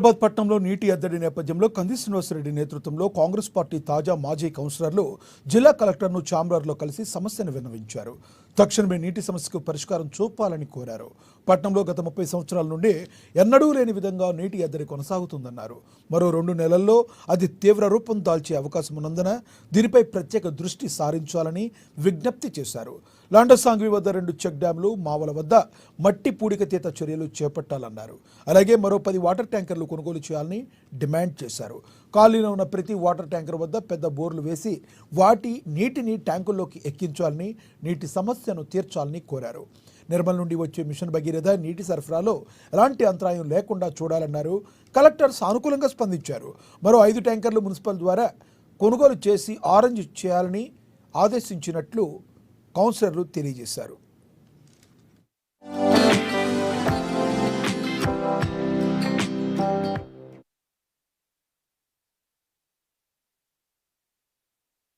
హైదరాబాద్ పట్టణంలో నీటి ఎద్దడి నేపథ్యంలో కంది శ్రీనివాసరెడ్డి నేతృత్వంలో కాంగ్రెస్ పార్టీ తాజా మాజీ కౌన్సిలర్లు జిల్లా కలెక్టర్ను ఛాంబర్లో కలిసి సమస్యను విన్నవించారు. తక్షణమే నీటి సమస్యకు పరిష్కారం చూపాలని కోరారు. పట్టణంలో గత 30 సంవత్సరాల నుండి ఎన్నడూ లేని విధంగా నీటి ఎద్దడి కొనసాగుతుందన్నారు. మరో 2 నెలల్లో అది తీవ్ర రూపం దాల్చే అవకాశం ఉన్నందున దీనిపై ప్రత్యేక దృష్టి సారించాలని విజ్ఞప్తి చేశారు. లాండసాంగ్వి వద్ద 2 చెక్ డ్యాంలు, మావల వద్ద మట్టి పూడికతీత చర్యలు చేపట్టాలన్నారు. అలాగే మరో 10 వాటర్ ట్యాంకర్లు కొనుగోలు చేయాలని డిమాండ్ చేశారు. ఖాళీలో ఉన్న ప్రతి వాటర్ ట్యాంకర్ వద్ద పెద్ద బోర్లు వేసి వాటి నీటిని ట్యాంకుల్లోకి ఎక్కించాలని, నీటి సమస్యను తీర్చాలని కోరారు. నిర్మల్ నుండి వచ్చే మిషన్ భగీరథ నీటి సరఫరాలో ఎలాంటి అంతరాయం లేకుండా చూడాలన్నారు. కలెక్టర్ సానుకూలంగా స్పందించారు. మరో 5 ట్యాంకర్లు మున్సిపల్ ద్వారా కొనుగోలు చేసి ఆరెంజ్ చేయాలని ఆదేశించినట్లు కౌన్సిలర్లు తెలియజేశారు.